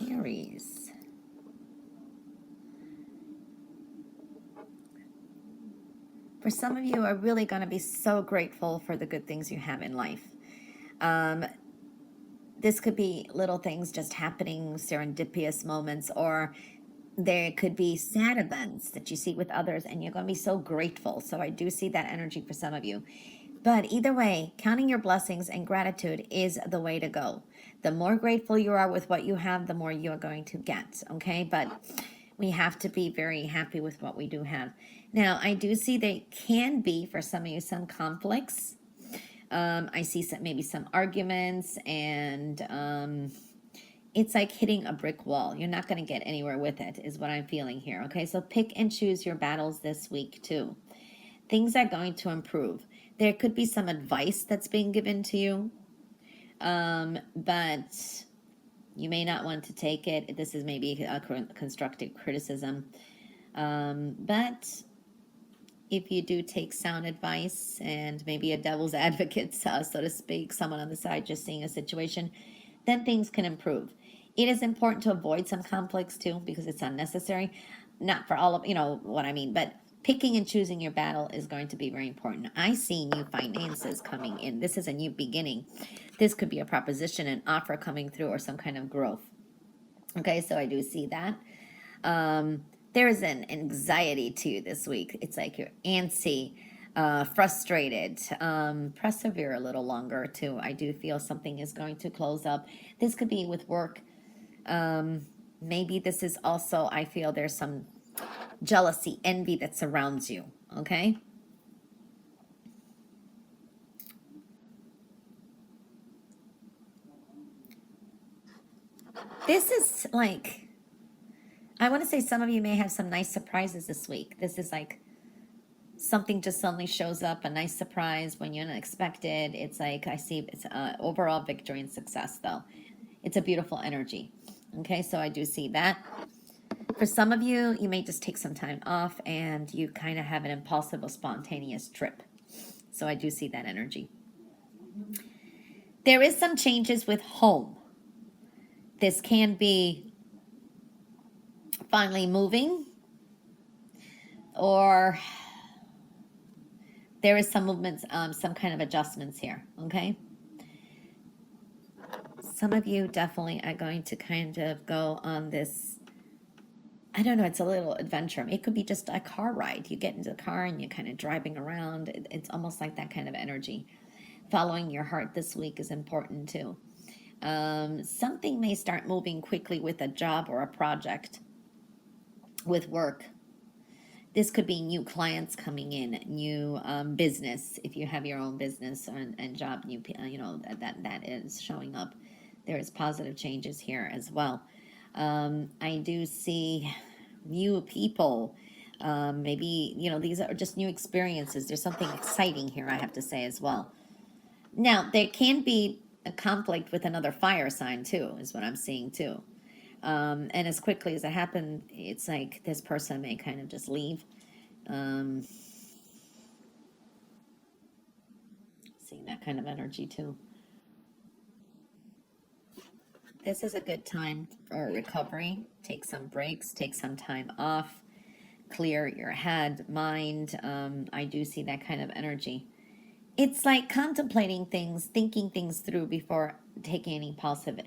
Aries. For some of you are really going to be so grateful for the good things you have in life. This could be little things just happening, serendipitous moments, or there could be sad events that you see with others, and you're going to be so grateful. So I do see that energy for some of you. But either way, counting your blessings and gratitude is the way to go. The more grateful you are with what you have, the more you are going to get, okay? But we have to be very happy with what we do have. Now, I do see there can be, for some of you, some conflicts. I see maybe some arguments, and it's like hitting a brick wall. You're not going to get anywhere with it, is what I'm feeling here, okay? So pick and choose your battles this week, too. Things are going to improve. There could be some advice that's being given to you, but you may not want to take it. This is maybe a constructive criticism. But if you do take sound advice and maybe a devil's advocate, so to speak, someone on the side just seeing a situation, then things can improve. It is important to avoid some conflicts too, because it's unnecessary. Not for all of, you know what I mean, but picking and choosing your battle is going to be very important. I see new finances coming in. This is a new beginning. This could be a proposition, an offer coming through, or some kind of growth. Okay, so I do see that. There is an anxiety to you this week. It's like you're antsy, frustrated. Persevere a little longer too. I do feel something is going to close up. This could be with work. Maybe this is also, I feel there's some jealousy, envy that surrounds you, okay? This is like, I want to say some of you may have some nice surprises this week. This is like something just suddenly shows up, a nice surprise when you're unexpected. It's like, I see it's overall victory and success though. It's a beautiful energy. Okay, so I do see that. For some of you, you may just take some time off and you kind of have an impulsive or spontaneous trip. So I do see that energy. There is some changes with home. This can be finally moving, or there is some movements, some kind of adjustments here, okay? Some of you definitely are going to kind of go on this, I don't know, it's a little adventure. It could be just a car ride. You get into the car and you're kind of driving around. It's almost like that kind of energy. Following your heart this week is important too. Something may start moving quickly with a job or a project, with work. This could be new clients coming in, new business, if you have your own business and job, new, you know, that is showing up. There is positive changes here as well. I do see new people. Maybe, you know, these are just new experiences. There's something exciting here, I have to say as well. Now, there can be a conflict with another fire sign too, is what I'm seeing too. And as quickly as it happened, it's like this person may kind of just leave. Seeing that kind of energy too. This is a good time for recovery. Take some breaks, take some time off, clear your head, mind. I do see that kind of energy. It's like contemplating things, thinking things through before taking any impulsive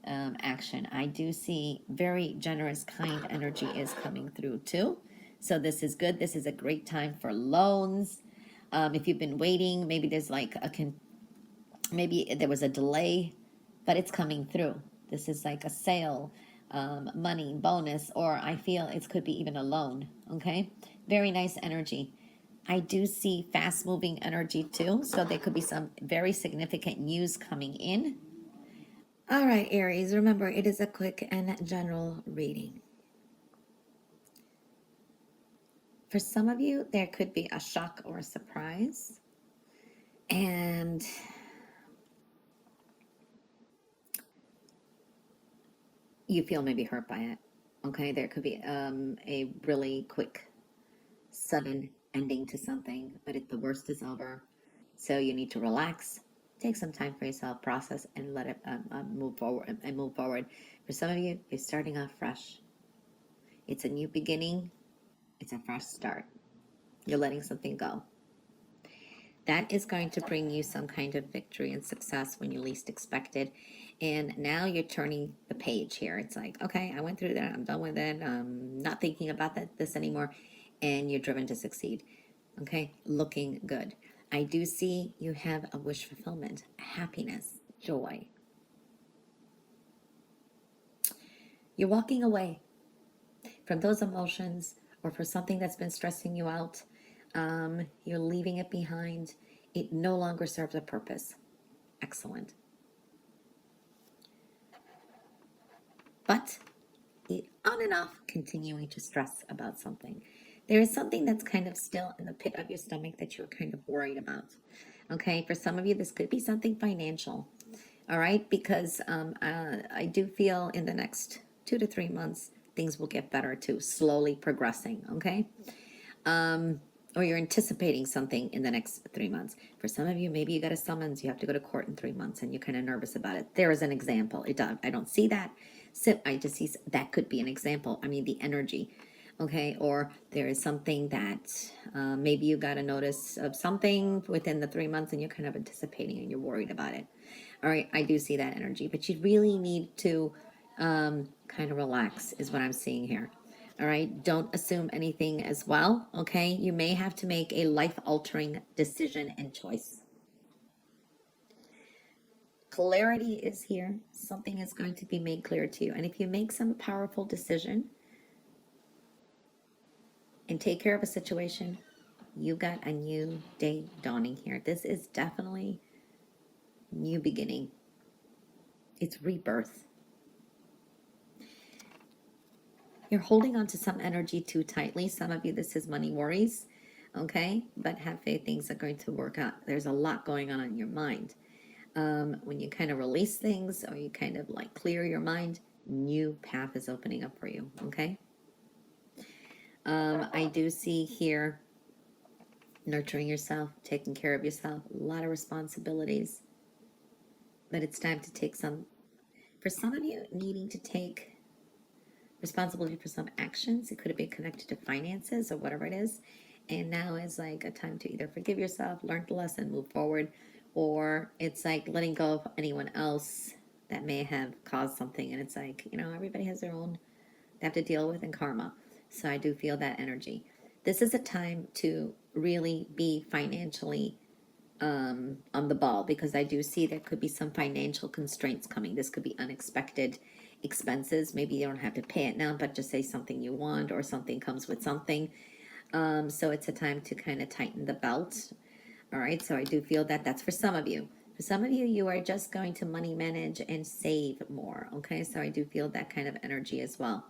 action. I do see very generous, kind energy is coming through too. So this is good. This is a great time for loans. If you've been waiting, maybe there's like maybe there was a delay, but it's coming through. This is like a sale, money, bonus, or I feel it could be even a loan, okay? Very nice energy. I do see fast-moving energy too, so there could be some very significant news coming in. All right, Aries, remember, it is a quick and general reading. For some of you, there could be a shock or a surprise, and you feel maybe hurt by it, okay? There could be a really quick, sudden ending to something, but if the worst is over, so you need to relax, Take some time for yourself, process, and let it move forward. And move forward. For some of you, you're starting off fresh. It's a new beginning. It's a fresh start. You're letting something go. That is going to bring you some kind of victory and success when you least expect it. And now you're turning the page here. It's like, okay, I went through that. I'm done with it. I'm not thinking about this anymore. And you're driven to succeed. Okay, looking good. I do see you have a wish fulfillment, happiness, joy. You're walking away from those emotions or for something that's been stressing you out. You're leaving it behind. It no longer serves a purpose. Excellent. But on and off, continuing to stress about something. There is something that's kind of still in the pit of your stomach that you're kind of worried about. Okay, for some of you, this could be something financial. All right, because I do feel in the next 2 to 3 months, things will get better too, slowly progressing. Okay. Or you're anticipating something in the next 3 months. For some of you, maybe you got a summons, you have to go to court in 3 months and you're kind of nervous about it. There is an example. I don't see that. I just see that could be an example. I mean, the energy. Okay. Or there is something that maybe you got a notice of something within the 3 months and you're kind of anticipating and you're worried about it. All right. I do see that energy, but you really need to kind of relax, is what I'm seeing here. All right, don't assume anything as well, okay? You may have to make a life-altering decision and choice. Clarity is here. Something is going to be made clear to you. And if you make some powerful decision and take care of a situation, you got a new day dawning here. This is definitely new beginning. It's rebirth. You're holding on to some energy too tightly. Some of you, this is money worries, okay? But have faith, things are going to work out. There's a lot going on in your mind. When you kind of release things or you kind of like clear your mind, new path is opening up for you, okay? I do see here nurturing yourself, taking care of yourself, a lot of responsibilities. But it's time to take some, for some of you, needing to take responsibility for some actions. It could have been connected to finances or whatever it is. And now is like a time to either forgive yourself, learn the lesson, move forward, or it's like letting go of anyone else that may have caused something. And it's like, everybody has their own, they have to deal with in karma. So I do feel that energy. This is a time to really be financially on the ball, because I do see there could be some financial constraints coming. This could be unexpected expenses. Maybe you don't have to pay it now, but just say something you want or something comes with something. So it's a time to kind of tighten the belt. All right. So I do feel that that's for some of you. For some of you, you are just going to money manage and save more. Okay. So I do feel that kind of energy as well.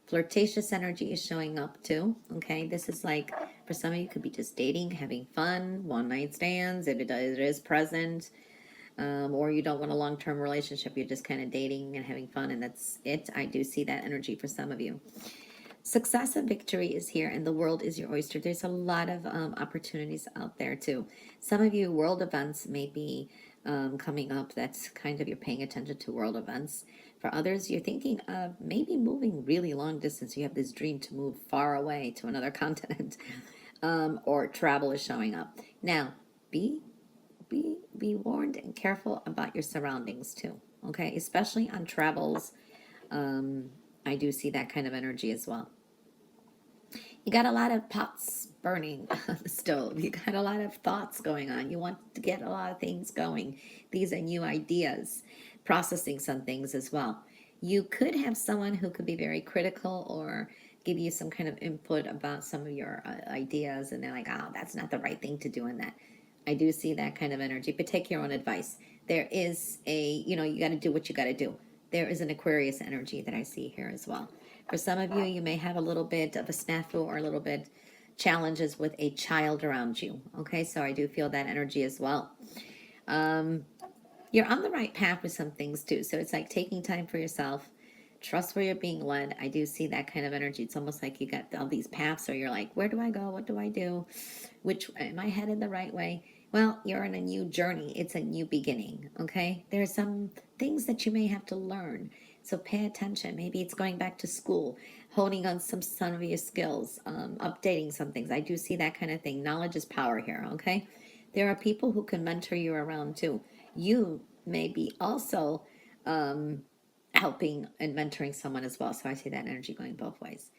Flirtatious energy is showing up too. Okay, this is like, for some of you, could be just dating, having fun, one night stands, if it is present, or you don't want a long-term relationship, you're just kind of dating and having fun, and that's it. I do see that energy for some of you. Success and victory is here, and the world is your oyster. There's a lot of opportunities out there too. Some of you, world events may be coming up. That's kind of, you're paying attention to world events. For others, you're thinking of maybe moving really long distance. You have this dream to move far away to another continent, or travel is showing up. Now, be warned and careful about your surroundings too. Okay, especially on travels. I do see that kind of energy as well. You got a lot of pots burning on the stove. You got a lot of thoughts going on. You want to get a lot of things going. These are new ideas, processing some things as well. You could have someone who could be very critical or give you some kind of input about some of your ideas, and they're like, oh, that's not the right thing to do in that. I do see that kind of energy, but take your own advice. There is you got to do what you got to do. There is an Aquarius energy that I see here as well. For some of you, you may have a little bit of a snafu or a little bit challenges with a child around you. Okay, so I do feel that energy as well. You're on the right path with some things too. So it's like taking time for yourself. Trust where you're being led. I do see that kind of energy. It's almost like you got all these paths, or you're like, where do I go? What do I do? Which, am I headed the right way? Well, you're on a new journey. It's a new beginning, okay? There are some things that you may have to learn. So pay attention. Maybe it's going back to school, honing on some of your skills, updating some things. I do see that kind of thing. Knowledge is power here, okay? There are people who can mentor you around too. You may be also helping and mentoring someone as well. So I see that energy going both ways.